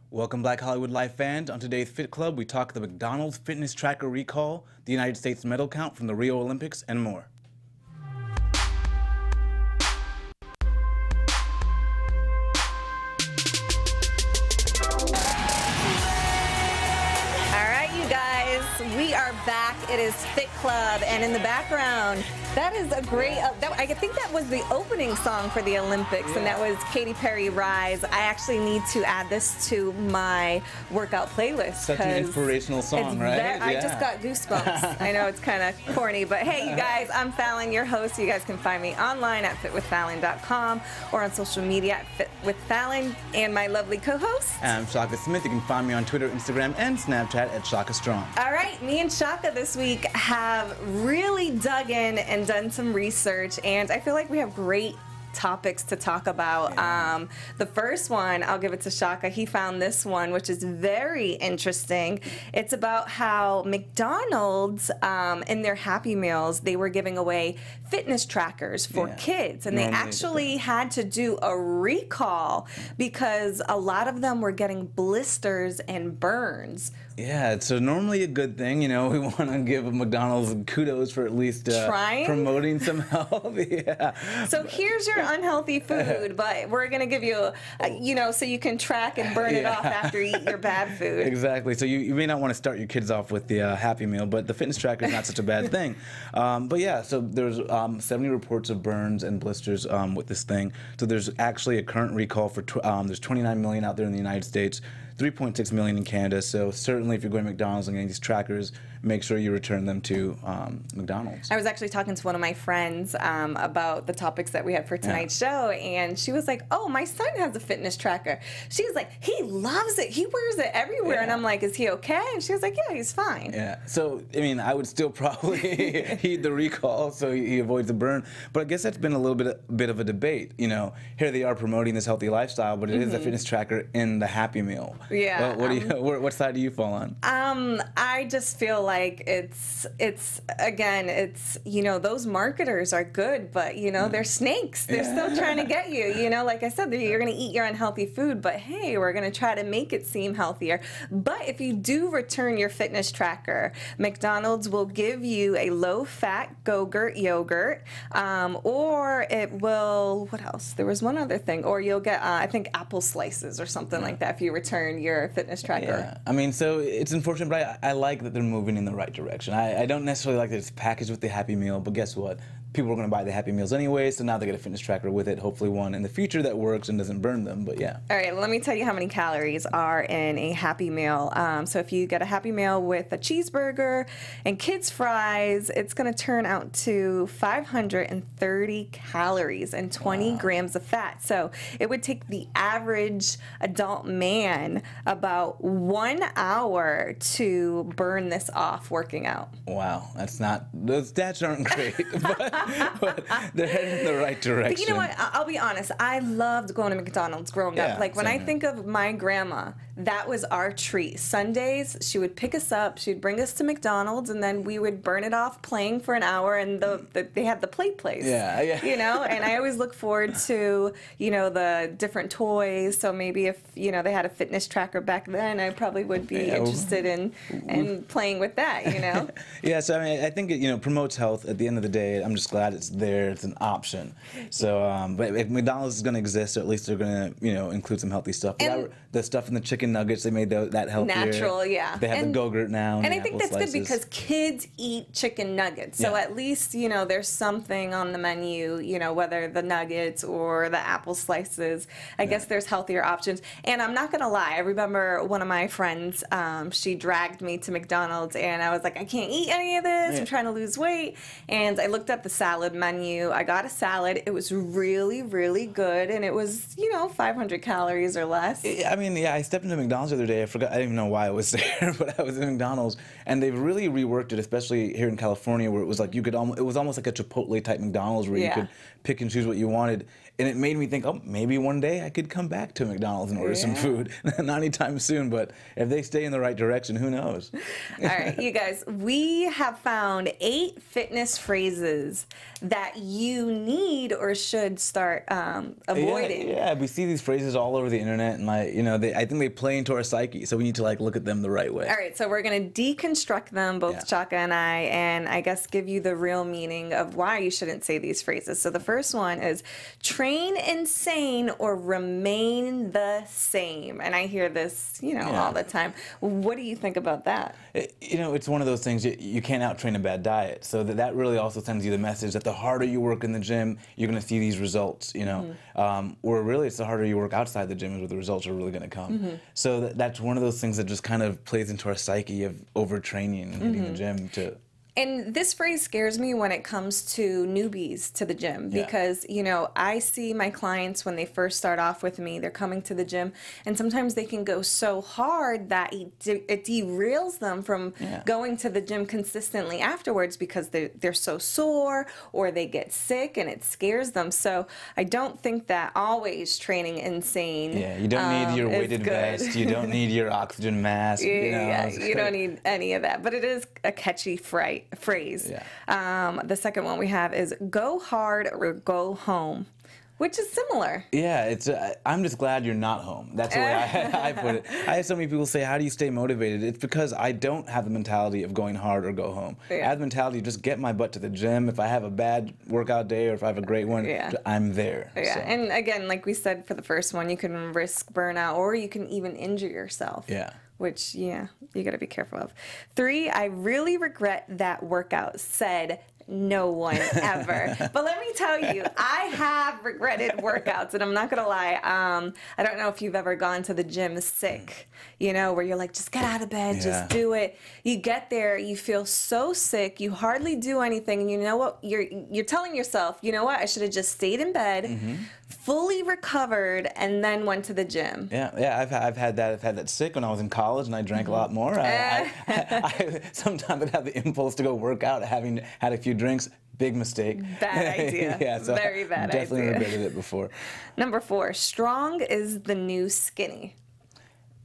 Welcome, Black Hollywood Life fans. On today's Fit Club, we talk the McDonald's fitness tracker recall, the United States medal count from the Rio Olympics, and more. We are back. It is Fit Club, and in the background, that is a great. I think that was the opening song for the Olympics, and that was Katy Perry, "Rise." I actually need to add this to my workout playlist. Such an inspirational song, right? I just got goosebumps. I know it's kind of corny, but hey, you guys, I'm Fallon, your host. You guys can find me online at fitwithfallon.com or on social media at fitwithfallon, and my lovely co-host. I'm Shaka Smith. You can find me on Twitter, Instagram, and Snapchat at Shaka Strong. All right, me and Shaka this week have really dug in and done some research, and I feel like we have great topics to talk about. The first one, I'll give it to Shaka. He found this one, which is very interesting. It's about how McDonald's, in their Happy Meals, they were giving away fitness trackers for kids, and they actually had to do a recall because a lot of them were getting blisters and burns. Yeah, it's normally a good thing. You know, we want to give McDonald's kudos for at least promoting some health. So here's your unhealthy food, but we're going to give you, so you can track and burn it off after you eat your bad food. Exactly. So you may not want to start your kids off with the Happy Meal, but the fitness tracker is not such a bad thing. But yeah, so there's 70 reports of burns and blisters with this thing. So there's actually a current recall for, there's 29 million out there in the United States, 3.6 million in Canada. So certainly if you're going to McDonald's and getting these trackers, make sure you return them to McDonald's. I was actually talking to one of my friends about the topics that we had for tonight's show, and she was like, oh, my son has a fitness tracker. She was like, he loves it. He wears it everywhere. And I'm like, is he okay? And she was like, yeah, he's fine. Yeah. So, I mean, I would still probably heed the recall so he avoids the burn. But I guess that's been a little bit of a debate. You know, here they are promoting this healthy lifestyle, but it is a fitness tracker in the Happy Meal. Yeah. What side do you fall on? I just feel like it's those marketers are good, but they're snakes. They're still trying to get you. Like I said, you're going to eat your unhealthy food, but hey, we're going to try to make it seem healthier. But if you do return your fitness tracker, McDonald's will give you a low-fat Go-Gurt yogurt, or it will. What else? There was one other thing, or you'll get I think apple slices or something like that if you return your fitness tracker. Yeah, I mean, so it's unfortunate, but I like that they're moving in the right direction. I don't necessarily like that it's packaged with the Happy Meal, but guess what? People are going to buy the Happy Meals anyway, so now they get a fitness tracker with it, hopefully one in the future that works and doesn't burn them, but yeah. All right, let me tell you how many calories are in a Happy Meal. So if you get a Happy Meal with a cheeseburger and kids' fries, it's going to turn out to 530 calories and 20 grams of fat. So it would take the average adult man about 1 hour to burn this off working out. Wow, those stats aren't great, but they're heading in the right direction. But you know what? I'll be honest. I loved going to McDonald's growing up. Like when I think of my grandma, that was our treat. Sundays, she would pick us up, she'd bring us to McDonald's, and then we would burn it off playing for an hour, and they had the play place. Yeah. And I always look forward to, the different toys. So maybe if, they had a fitness tracker back then, I probably would be interested in playing with that, Yeah, so I mean, I think it, promotes health. At the end of the day, I'm just glad it's there. It's an option. So, but if McDonald's is going to exist, or at least they're going to, include some healthy stuff. The stuff in the chicken nuggets, they made that healthier. Natural, yeah. They have the Go-Gurt now. And I think that's good because kids eat chicken nuggets. So at least, there's something on the menu, whether the nuggets or the apple slices. I guess there's healthier options. And I'm not going to lie. I remember one of my friends, she dragged me to McDonald's, and I was like, I can't eat any of this. I'm trying to lose weight. And I looked at the salad menu. I got a salad. It was really, really good. And it was, 500 calories or less. I mean, I stepped into McDonald's the other day. I forgot. I didn't even know why I was there, but I was in McDonald's, and they've really reworked it, especially here in California, where it was like it was almost like a Chipotle type McDonald's where you could pick and choose what you wanted. and it made me think, oh, maybe one day I could come back to McDonald's and order some food. Not anytime soon, but if they stay in the right direction, who knows? All right, you guys, we have found 8 fitness phrases that you need or should start avoiding. Yeah, we see these phrases all over the internet, and I think they play into our psyche, so we need to look at them the right way. All right, so we're gonna deconstruct them, both Shaka and I guess give you the real meaning of why you shouldn't say these phrases. So the first one is train insane or remain the same. And I hear this, all the time. What do you think about that? It's one of those things, you can't out-train a bad diet. So that really also sends you the message that the harder you work in the gym, you're going to see these results, or really it's the harder you work outside the gym is where the results are really going to come. So that's one of those things that just kind of plays into our psyche of overtraining and hitting the gym to... And this phrase scares me when it comes to newbies to the gym because, I see my clients when they first start off with me, they're coming to the gym, and sometimes they can go so hard that it derails them from going to the gym consistently afterwards because they're so sore or they get sick and it scares them. So I don't think that always training insane. Yeah, you don't need your weighted vest. You don't need your oxygen mask. You don't need any of that. But it is a catchy phrase. The second one we have is go hard or go home, which is similar. Yeah, I'm just glad you're not home. That's the way I put it. I have so many people say, how do you stay motivated? It's because I don't have the mentality of going hard or go home. I have the mentality of just get my butt to the gym. If I have a bad workout day or if I have a great one, I'm there. Yeah, so. And again, like we said for the first one, you can risk burnout or you can even injure yourself. Yeah. Which, you got to be careful of. 3, I really regret that workout, said no one ever. But let me tell you, I have regretted workouts, and I'm not going to lie. I don't know if you've ever gone to the gym sick, where you're like, just get out of bed, just do it. You get there, you feel so sick, you hardly do anything, and you know what? You're telling yourself, you know what? I should have just stayed in bed, fully recovered, and then went to the gym. Yeah, I've had that. I've had that sick when I was in college, and I drank a lot more. I sometimes I'd have the impulse to go work out, having had a few drinks. Big mistake. Bad idea. So very bad definitely idea. Regretted it before. Number 4, strong is the new skinny.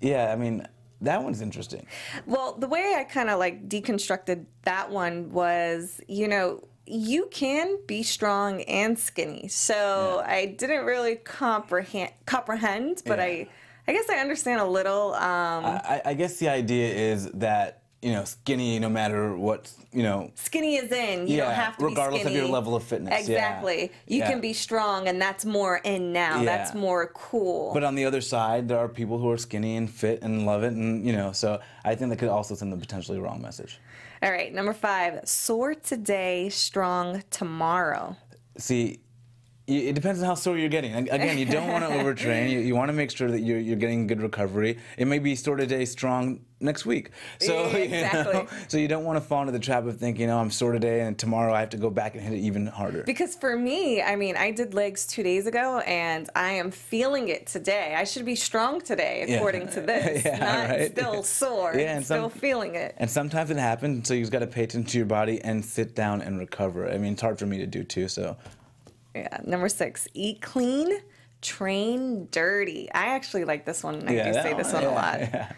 Yeah, I mean, that one's interesting. Well, the way I kind of deconstructed that one was, you can be strong and skinny. So I didn't really comprehend, but I guess I understand a little. I guess the idea is that, skinny, no matter what, Skinny is in. You don't have to be regardless skinny. of your level of fitness. Exactly. You can be strong, and that's more in now. Yeah. That's more cool. But on the other side, there are people who are skinny and fit and love it, and, so I think that could also send the potentially wrong message. All right, number 5, sore today, strong tomorrow. See, it depends on how sore you're getting. Again, you don't want to overtrain. You want to make sure that you're getting good recovery. It may be sore today, strong next week. So exactly. So you don't want to fall into the trap of thinking, I'm sore today, and tomorrow I have to go back and hit it even harder. Because for me, I did legs 2 days ago, and I am feeling it today. I should be strong today, according to this. Not still sore. And still feeling it. And sometimes it happens, so you've got to pay attention to your body and sit down and recover. I mean, it's hard for me to do too, so. Yeah, number 6, eat clean, train dirty. I actually like this one. I do say this one a lot. Yeah.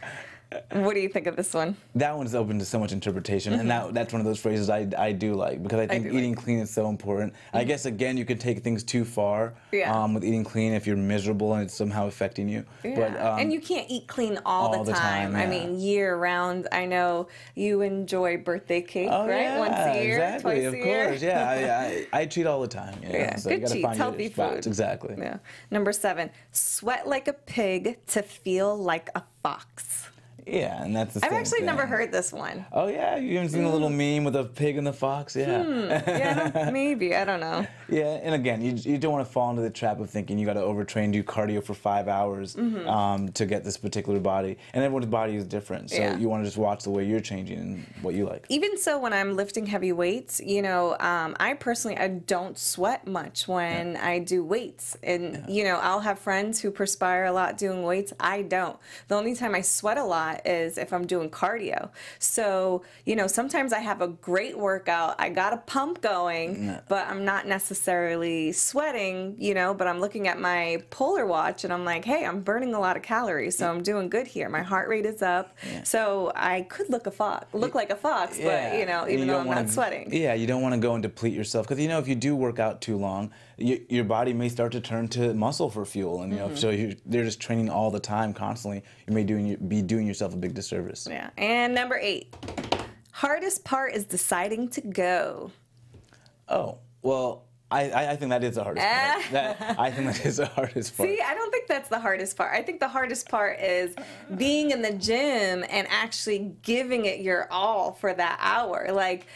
What do you think of this one? That one's open to so much interpretation, and that's one of those phrases I do like, because I think eating clean is so important. I guess, again, you could take things too far with eating clean if you're miserable and it's somehow affecting you. Yeah. But, and you can't eat clean all the time. I mean, year-round. I know you enjoy birthday cake, right? Once a year, exactly, twice a year. Of course, yeah. I cheat all the time. So good cheats, healthy food. Exactly. Yeah. Number 7, sweat like a pig to feel like a fox. Yeah, and that's the I've same actually thing. never heard this one. Oh, yeah? You haven't seen the little meme with the pig and the fox? Yeah. Yeah, maybe. I don't know. Yeah, and again, you don't want to fall into the trap of thinking you got to overtrain, do cardio for 5 hours to get this particular body. And everyone's body is different, so you want to just watch the way you're changing and what you like. Even so, when I'm lifting heavy weights, I personally, I don't sweat much when I do weights. And, I'll have friends who perspire a lot doing weights. I don't. The only time I sweat a lot lot is if I'm doing cardio. So, you know, sometimes I have a great workout, I got a pump going, but I'm not necessarily sweating, you know, but I'm looking at my Polar watch and I'm like, hey, I'm burning a lot of calories, so I'm doing good here. My heart rate is up. So I could look like a fox, but, you know, even though I'm not sweating. Yeah, you don't want to go and deplete yourself, because, you know, if you do work out too long, your body may start to turn to muscle for fuel, and, you know, so they're just training all the time, constantly. You may be doing yourself a big disservice. Yeah. And number 8, hardest part is deciding to go. Oh, well, I think that is the hardest part. I think that is the hardest part. See, I don't think that's the hardest part. I think the hardest part is being in the gym and actually giving it your all for that hour. Like,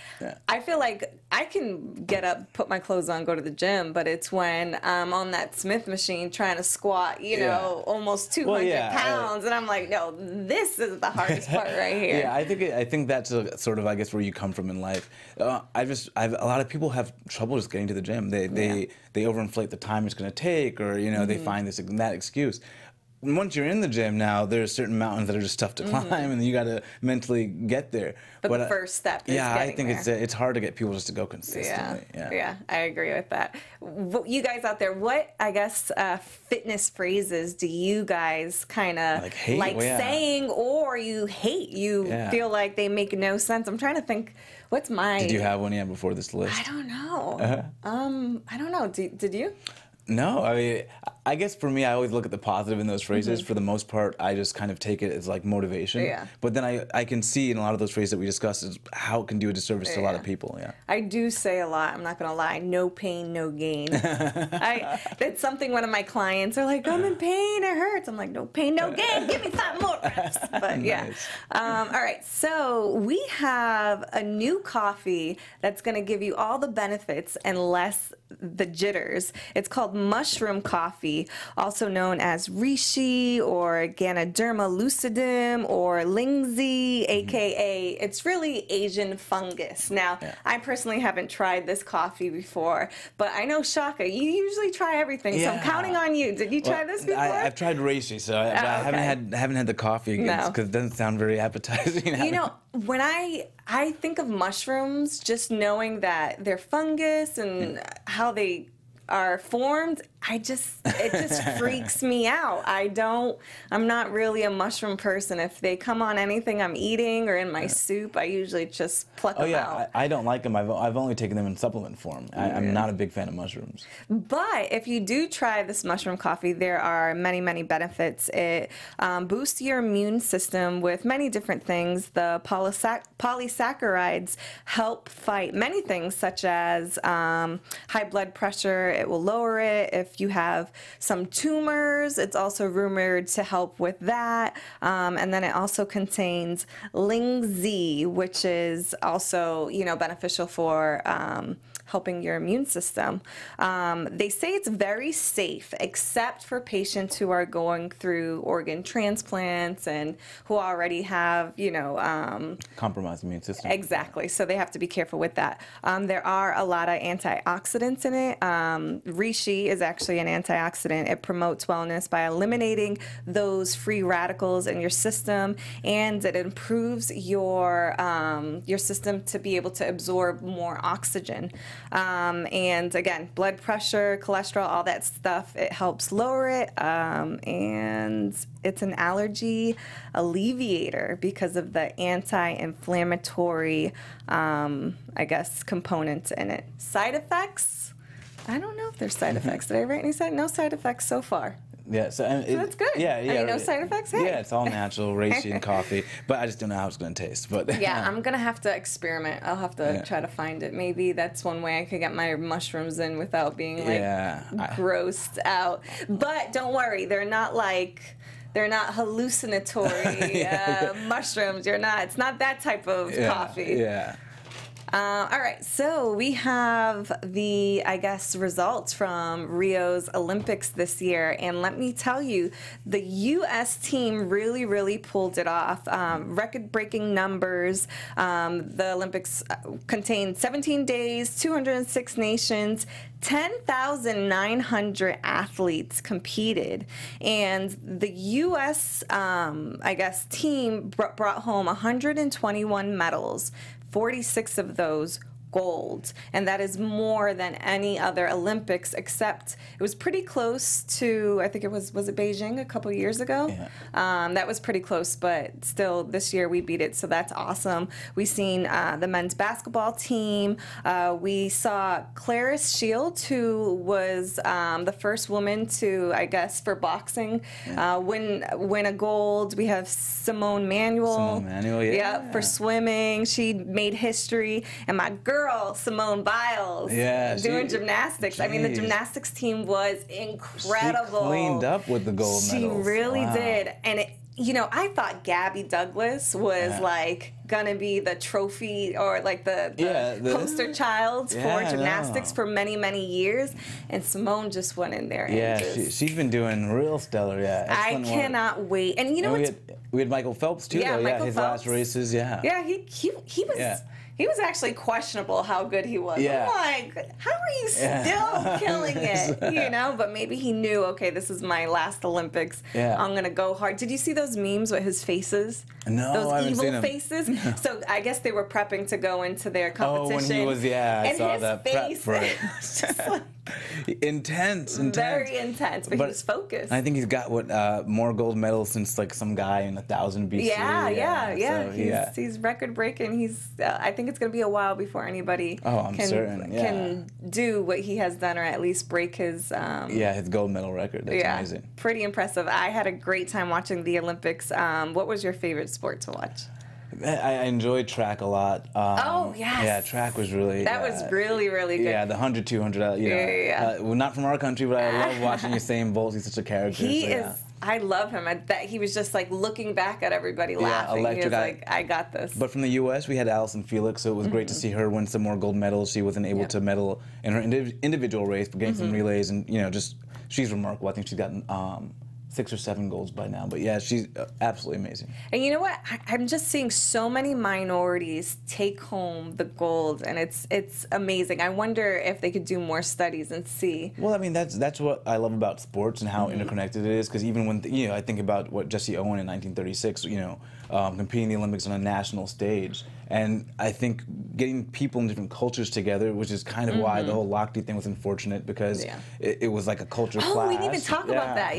I feel like I can get up, put my clothes on, go to the gym, but it's when I'm on that Smith machine trying to squat, you know, almost 200 pounds, and I'm like, no, this is the hardest part right here. Yeah, I think that's sort of, I guess, where you come from in life. A lot of people have trouble just getting to the gym. They overinflate the time it's going to take, or, you know, they find this and that excuse. Once you're in the gym now, there's certain mountains that are just tough to climb, and you got to mentally get there. But the first step is I think there. it's hard to get people just to go consistently. Yeah, I agree with that. You guys out there, what, I guess, fitness phrases do you guys kind of like saying, or you hate? You feel like they make no sense? I'm trying to think. What's my... Did you have one yet before this list? I don't know. I don't know. Did you? No, I mean, I guess for me, I always look at the positive in those phrases. For the most part, I just kind of take it as like motivation. Yeah. But then I can see in a lot of those phrases that we discussed is how it can do a disservice to a lot of people. Yeah. I do say a lot. I'm not gonna lie. No pain, no gain. That's something one of my clients are like, I'm in pain, it hurts. I'm like, no pain, no gain. Give me 5 more reps. But yeah. All right. So we have a new coffee that's gonna give you all the benefits and less the jitters. It's called mushroom coffee, also known as reishi or Ganoderma lucidum or lingzi, aka it's really Asian fungus. Now, I personally haven't tried this coffee before, but I know, Shaka, you usually try everything, so I'm counting on you. Did you try this before? I've tried reishi, so I haven't had the coffee because it doesn't sound very appetizing. You know, when I think of mushrooms, just knowing that they're fungus and how they are formed, it just freaks me out. I'm not really a mushroom person. If they come on anything I'm eating or in my soup, I usually just pluck them out. I don't like them. I've only taken them in supplement form. I'm not a big fan of mushrooms. But if you do try this mushroom coffee, there are many, many benefits. It boosts your immune system with many different things. The polysaccharides help fight many things, such as high blood pressure. It will lower it. If you have some tumors, it's also rumored to help with that. And then it also contains lingzi, which is also, you know, beneficial for helping your immune system. They say it's very safe, except for patients who are going through organ transplants and who already have, you know... compromised immune system. Exactly. So they have to be careful with that. There are a lot of antioxidants in it. Reishi is actually an antioxidant. It promotes wellness by eliminating those free radicals in your system, and it improves your system to be able to absorb more oxygen. And again, blood pressure, cholesterol, all that stuff, it helps lower it. And it's an allergy alleviator because of the anti-inflammatory, I guess, components in it. Side effects? I don't know if there's side effects. Did I write any side? No side effects so far. Yeah, so that's good. Yeah. No side effects. Hey. Yeah, it's all natural, reishi and coffee, but I just don't know how it's going to taste. But yeah, I'm gonna have to experiment. I'll have to try to find it. Maybe that's one way I could get my mushrooms in without being like grossed out. But don't worry, they're not hallucinatory mushrooms. It's not that type of coffee. Yeah. All right, so we have the, I guess, results from Rio's Olympics this year, and let me tell you, the U.S. team really, really pulled it off. Record-breaking numbers. The Olympics contained 17 days, 206 nations, 10,900 athletes competed, and the U.S. I guess team brought home 121 medals. 46 of those gold, and that is more than any other Olympics, except it was pretty close to, I think it was it Beijing a couple years ago? Yeah. That was pretty close, but still this year we beat it, so that's awesome. We've seen the men's basketball team. We saw Clarice Shields, who was the first woman to, I guess, for boxing, win a gold. We have Simone Manuel. Yeah, for swimming. She made history. And my girl, Simone Biles, doing gymnastics. Geez. I mean, the gymnastics team was incredible. She cleaned up with the gold medals. She really did. And, I thought Gabby Douglas was like gonna be the trophy or like the poster child for gymnastics for many, many years, and Simone just went in there. Yeah, and she's been doing real stellar. Yeah, I cannot wait. And we had Michael Phelps too. Yeah, though. Michael his Phelps. last races. Yeah. Yeah, he was. Yeah. He was actually questionable how good he was. Yeah. I'm like, how are you still killing it? But maybe he knew, okay, this is my last Olympics. Yeah. I'm going to go hard. Did you see those memes with his faces? No, those I haven't evil seen them. faces? So I guess they were prepping to go into their competition. Oh, when he was, I saw that prep for it. Just like, intense. Very intense, but he was focused. I think he's got more gold medals since like some guy in 1000 BC. Yeah. So, he's record breaking. I think it's going to be a while before anybody can do what he has done, or at least break his his gold medal record. That's amazing. Pretty impressive. I had a great time watching the Olympics. What was your favorite sport to watch? I enjoyed track a lot. Oh, yes. Yeah, track was really... That was really, really good. Yeah, the 100, 200, well, not from our country, but I love watching Usain Bolt. He's such a character. He is... I love him. He was just like looking back at everybody laughing. He was like, I got this. But from the U.S., we had Allison Felix, so it was great to see her win some more gold medals. She wasn't able to medal in her individual race, but getting some relays, and, she's remarkable. I think she's gotten... 6 or 7 golds by now, but yeah, she's absolutely amazing. And you know what? I'm just seeing so many minorities take home the gold, and it's amazing. I wonder if they could do more studies and see. Well, I mean, that's what I love about sports and how interconnected it is. Because even when I think about what Jesse Owen in 1936, competing in the Olympics on a national stage. And I think getting people in different cultures together, which is kind of why the whole Lochte thing was unfortunate, because it was like a culture clash. Oh, we didn't even talk about that,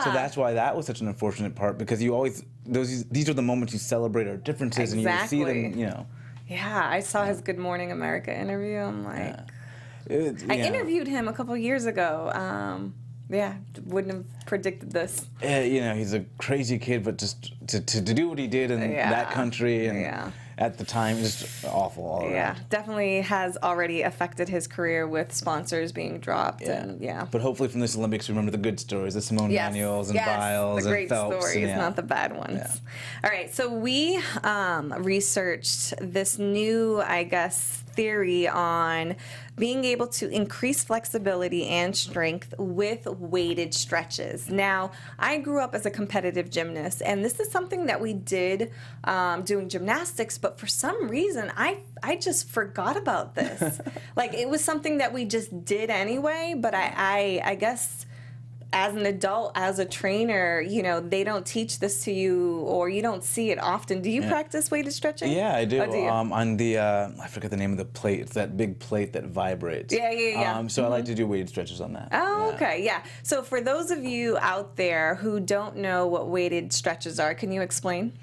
So that's why that was such an unfortunate part, because these are the moments you celebrate our differences, and you see them, Yeah, I saw his Good Morning America interview. I'm like... I interviewed him a couple years ago. Wouldn't have predicted this. He's a crazy kid, but just to do what he did in that country and at the time, just awful all around. Yeah, definitely has already affected his career with sponsors being dropped. But hopefully from this Olympics, remember the good stories, the Simone Manuels and Biles and Phelps. The great stories, not the bad ones. Yeah. All right, so we researched this new, I guess, theory on being able to increase flexibility and strength with weighted stretches. Now, I grew up as a competitive gymnast, and this is something that we did doing gymnastics, but for some reason, I just forgot about this. Like, it was something that we just did anyway, but I guess... as an adult, as a trainer, they don't teach this to you, or you don't see it often. Do you practice weighted stretching? Yeah, I do. Oh, do you? On the, I forget the name of the plate. It's that big plate that vibrates. Yeah. So I like to do weighted stretches on that. Oh, okay, yeah. So for those of you out there who don't know what weighted stretches are, can you explain?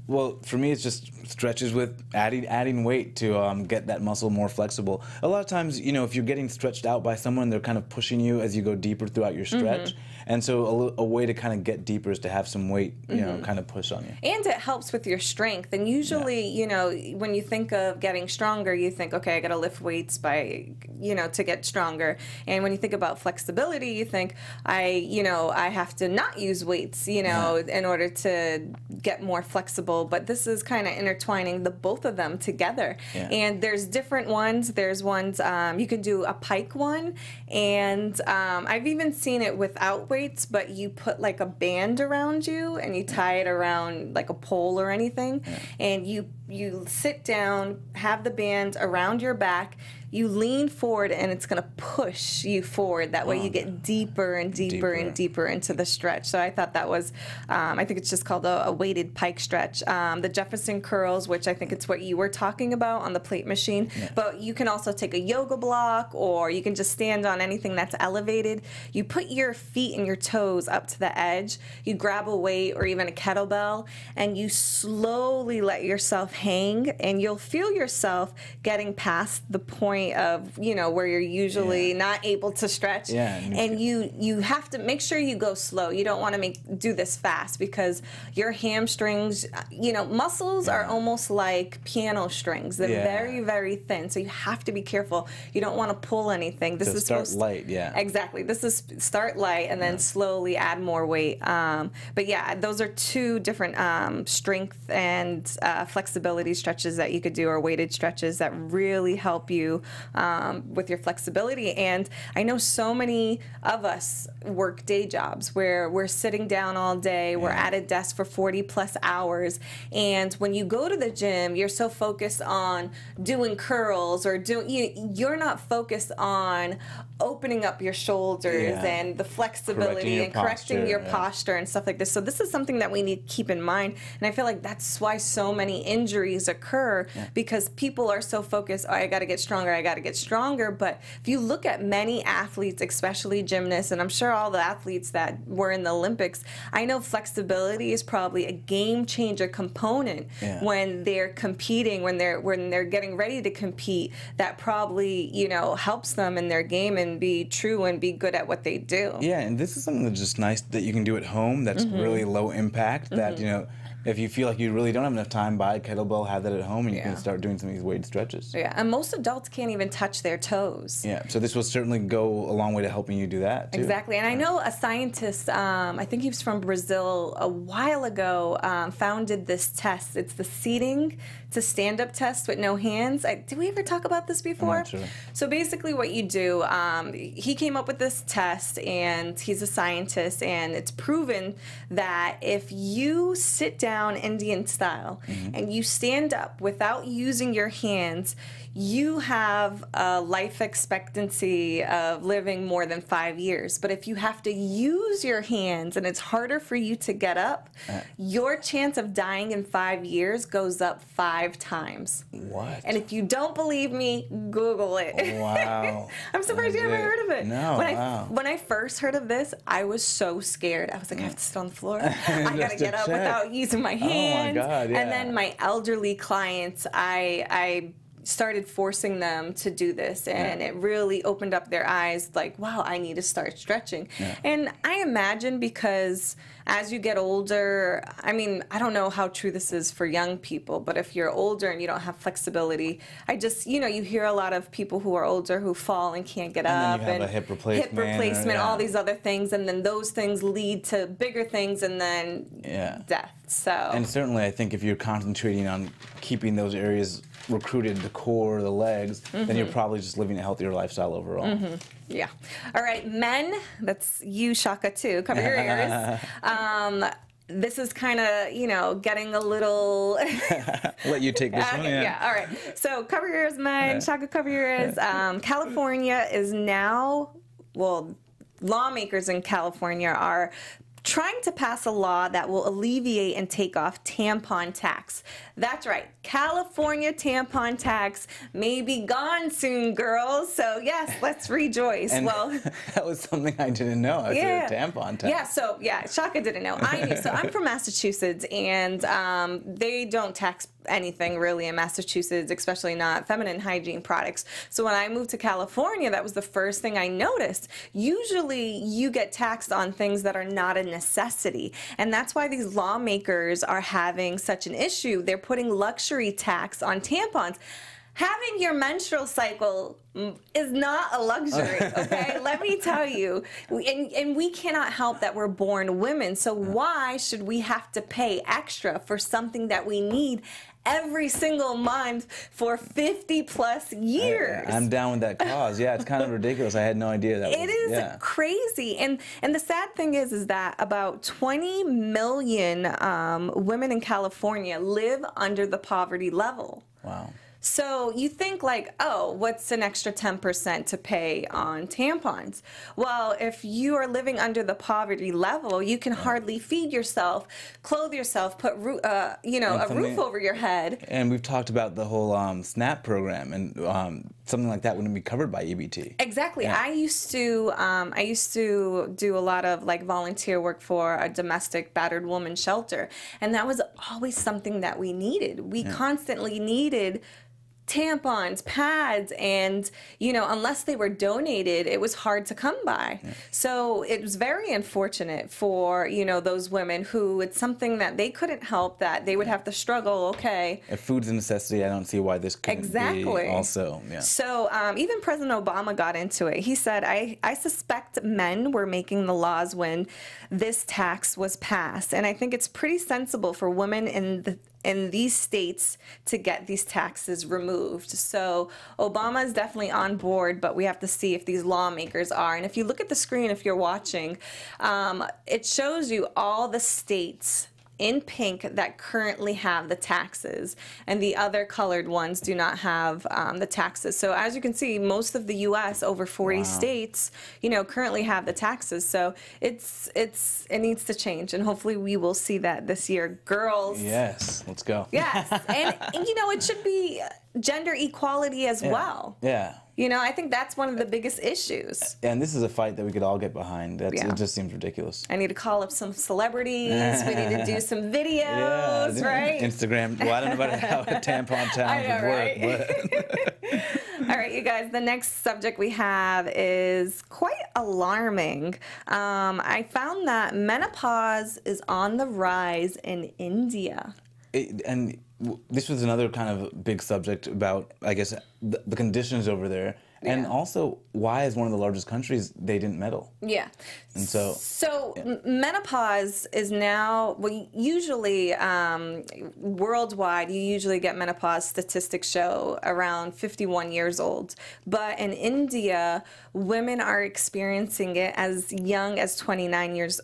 Well, for me, it's just stretches with adding weight to get that muscle more flexible. A lot of times, if you're getting stretched out by someone, they're kind of pushing you as you go deeper throughout your stretch. And so a way to kind of get deeper is to have some weight, you know, kind of push on you. And it helps with your strength. And usually, you know, when you think of getting stronger, you think, okay, I got to lift weights to get stronger. And when you think about flexibility, you think, I have to not use weights, in order to get more flexible. But this is kind of intertwining the both of them together. Yeah. And there's different ones. There's ones, you can do a pike one. And I've even seen it without weights, but you put like a band around you and you tie it around like a pole or anything. Yeah. And you sit down, have the band around your back, you lean forward, and it's going to push you forward. That way you get deeper and deeper and deeper into the stretch. So I thought that was, I think it's just called a weighted pike stretch. The Jefferson curls, which I think it's what you were talking about on the plate machine. Yeah. But you can also take a yoga block, or you can just stand on anything that's elevated. You put your feet and your toes up to the edge. You grab a weight or even a kettlebell, and you slowly let yourself hang, and you'll feel yourself getting past the point of where you're usually not able to stretch. Yeah, and you have to make sure you go slow. You don't want to do this fast, because your hamstrings, muscles are almost like piano strings. They're very, very thin, so you have to be careful. You don't want to pull anything. This is start light. Exactly. This is start light and then slowly add more weight. But yeah, those are two different strength and flexibility stretches that you could do, or weighted stretches that really help you with your flexibility. And I know so many of us work day jobs where we're sitting down all day, we're at a desk for 40 plus hours, and when you go to the gym, you're so focused on doing curls or you're not focused on opening up your shoulders and the flexibility and correcting your posture and stuff like this. So this is something that we need to keep in mind, and I feel like that's why so many injuries occur, because people are so focused, I got to get stronger, I got to get stronger. But if you look at many athletes, especially gymnasts, and I'm sure all the athletes that were in the Olympics, I know flexibility is probably a game changer component when they're competing, when they're getting ready to compete. That probably helps them in their game and be true and be good at what they do. Yeah, and this is something that's just nice that you can do at home. That's really low impact. That if you feel like you really don't have enough time, buy a kettlebell, have that at home, and you can start doing some of these weighted stretches. Yeah, and most adults can't even touch their toes. Yeah, so this will certainly go a long way to helping you do that, too. Exactly, and I know a scientist, I think he was from Brazil a while ago, founded this test. It's the seating to stand-up test with no hands. Did we ever talk about this before? I'm not sure. So basically what you do, he came up with this test, and he's a scientist, and it's proven that if you sit down Indian style and you stand up without using your hands, you have a life expectancy of living more than 5 years. But if you have to use your hands and it's harder for you to get up, your chance of dying in 5 years goes up 5 times. What? And if you don't believe me, Google it. Wow. I'm surprised you haven't heard of it. No, when I first heard of this, I was so scared. I was like, I have to sit on the floor. I got to get up without using my hands. Oh my God, yeah. And then my elderly clients, I started forcing them to do this, and it really opened up their eyes, like, wow, I need to start stretching. And I imagine, because as you get older, I mean, I don't know how true this is for young people, but if you're older and you don't have flexibility, you hear a lot of people who are older who fall and can't get up, and a hip replacement, all these other things, and then those things lead to bigger things, and then death. So, and certainly I think if you're concentrating on keeping those areas recruited, the core, the legs, then you're probably just living a healthier lifestyle overall. Yeah. All right, men, that's you, Shaka, too. Cover your ears. This is kind of, getting a little... Let you take this one, yeah. All right. So cover your ears, men. Shaka, cover your ears. California is now, lawmakers in California are trying to pass a law that will alleviate and take off tampon tax. That's right, California tampon tax may be gone soon, girls. So yes, let's rejoice. And that was something I didn't know. I said tampon tax. Shaka didn't know. I knew. So I'm from Massachusetts, and they don't tax anything really in Massachusetts, especially not feminine hygiene products. So when I moved to California, that was the first thing I noticed. Usually you get taxed on things that are not a necessity. And that's why these lawmakers are having such an issue. They're putting luxury tax on tampons. Having your menstrual cycle is not a luxury, okay? Let me tell you. And we cannot help that we're born women. So why should we have to pay extra for something that we need every single month for 50 plus years? I'm down with that cause. Yeah, it's kind of ridiculous. I had no idea that. It is crazy. And the sad thing is that about 20 million women in California live under the poverty level. Wow. So you think like, oh, what's an extra 10% to pay on tampons? Well, if you are living under the poverty level, you can hardly feed yourself, clothe yourself, put a roof over your head. And we've talked about the whole SNAP program, and something like that wouldn't be covered by EBT. Exactly. Yeah. I used to do a lot of like volunteer work for a domestic battered woman shelter, and that was always something that we needed. We constantly needed tampons, pads, and unless they were donated, it was hard to come by. So it was very unfortunate for those women who it's something that they couldn't help, that they would have to struggle. Okay, if food's a necessity, I don't see why this couldn't be also. So even President Obama got into it. He said, I suspect men were making the laws when this tax was passed, and I think it's pretty sensible for women in these states to get these taxes removed. So Obama is definitely on board, but we have to see if these lawmakers are. And if you look at the screen, if you're watching, it shows you all the states in pink that currently have the taxes, and the other colored ones do not have the taxes. So as you can see, most of the U.S., over 40 states, currently have the taxes. So it needs to change, and hopefully we will see that this year. Girls. Yes, let's go. Yes, and it should be gender equality as well. Yeah. I think that's one of the biggest issues. And this is a fight that we could all get behind. It just seems ridiculous. I need to call up some celebrities. We need to do some videos, right? Instagram. Well, I don't know about how a tampon challenge would work. But all right, you guys, the next subject we have is quite alarming. I found that menopause is on the rise in India. And this was another kind of big subject about, I guess, the conditions over there, and also why, as one of the largest countries, they didn't meddle. Yeah. And menopause is now, usually worldwide, you usually get menopause statistics show around 51 years old. But in India, women are experiencing it as young as 29 years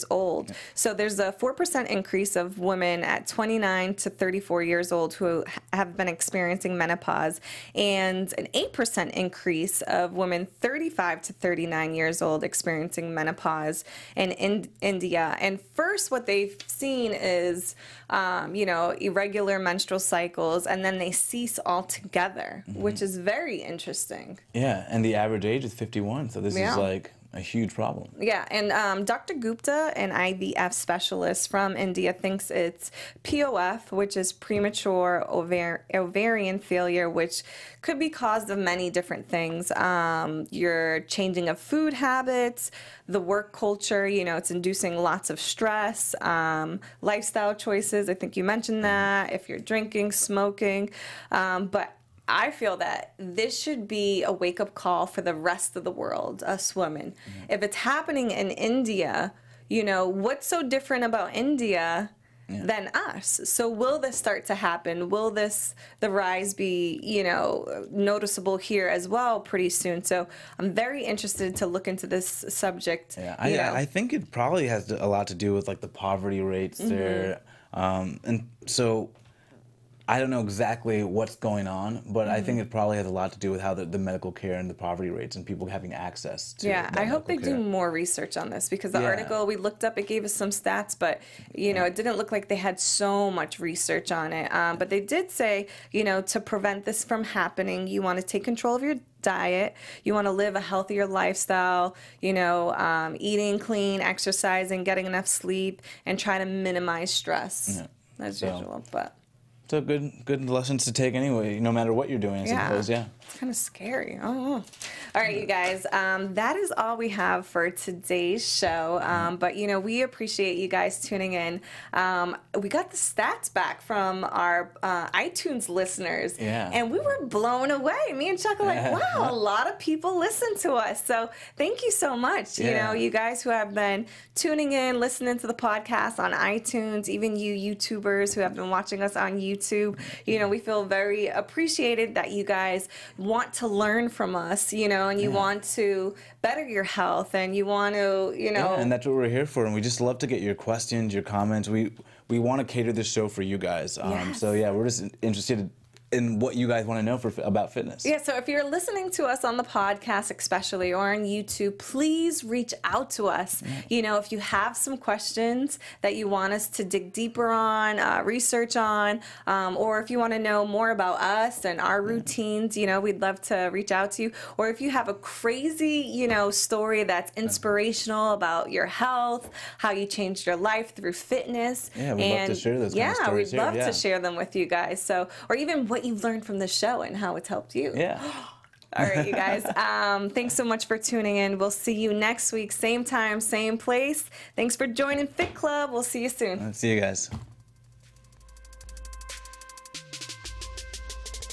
old. So there's a 4% increase of women at 29 to 34 years old who have been experiencing menopause, and an 8% increase of women 35 to 39 years old experiencing menopause in India. And first what they've seen is, irregular menstrual cycles, and then they cease altogether, which is very interesting. Yeah, and the average age is 51, so this is like a huge problem. Yeah, and Dr. Gupta, an IVF specialist from India, thinks it's POF, which is premature ovarian failure, which could be caused of many different things. Your changing of food habits, the work culture, it's inducing lots of stress, lifestyle choices, I think you mentioned that, if you're drinking, smoking, but I feel that this should be a wake-up call for the rest of the world, us women. If it's happening in India, what's so different about India than us? So will this start to happen? Will the rise be, noticeable here as well pretty soon? So I'm very interested to look into this subject. Yeah, I think it probably has a lot to do with like the poverty rates there. And so I don't know exactly what's going on, but I think it probably has a lot to do with how the medical care and the poverty rates and people having access to I hope they do more research on this, because the article we looked up, it gave us some stats, but, it didn't look like they had so much research on it. But they did say, to prevent this from happening, you want to take control of your diet, you want to live a healthier lifestyle, eating clean, exercising, getting enough sleep, and try to minimize stress as usual. But So good lessons to take anyway, no matter what you're doing, I suppose. Yeah. It's kind of scary. I don't know. All right, you guys, that is all we have for today's show. But, you know, we appreciate you guys tuning in. We got the stats back from our iTunes listeners. Yeah. And we were blown away. Me and Chuck are like, wow, a lot of people listen to us. So thank you so much. Yeah. You know, you guys who have been tuning in, listening to the podcast on iTunes, even you YouTubers who have been watching us on YouTube. You know, we feel very appreciated that you guys want to learn from us, you know, and you want to better your health, and you want to, you know. Yeah, and that's what we're here for. And we just love to get your questions, your comments. We want to cater this show for you guys. So, yeah, we're just interested in what you guys want to know about fitness. Yeah, so if you're listening to us on the podcast especially, or on YouTube, please reach out to us. You know, if you have some questions that you want us to dig deeper on, research on, or if you want to know more about us and our routines, you know, we'd love to reach out to you. Or if you have a crazy, you know, story that's inspirational about your health, how you changed your life through fitness. Yeah, we'd love to share those kind of stories. Yeah, we'd love to share them with you guys. So, or even what you've learned from the show and how it's helped you. Yeah. All right, you guys. Thanks so much for tuning in. We'll see you next week, same time, same place. Thanks for joining Fit Club. We'll see you soon. See you guys.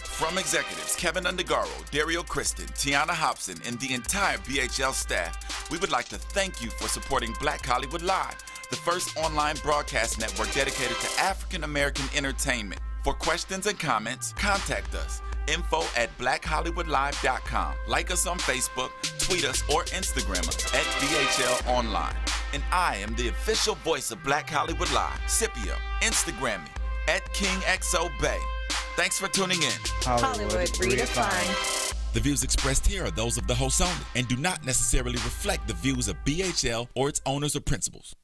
From executives Keven Undergaro, Dario Kristen, Tiana Hobson, and the entire BHL staff, we would like to thank you for supporting Black Hollywood Live, the first online broadcast network dedicated to African American entertainment. For questions and comments, contact us. info@blackhollywoodlive.com. Like us on Facebook, tweet us, or Instagram us at BHL Online. And I am the official voice of Black Hollywood Live, Scipio. Instagram me at KingXOBay. Thanks for tuning in. Hollywood Redefined. The views expressed here are those of the host only and do not necessarily reflect the views of BHL or its owners or principals.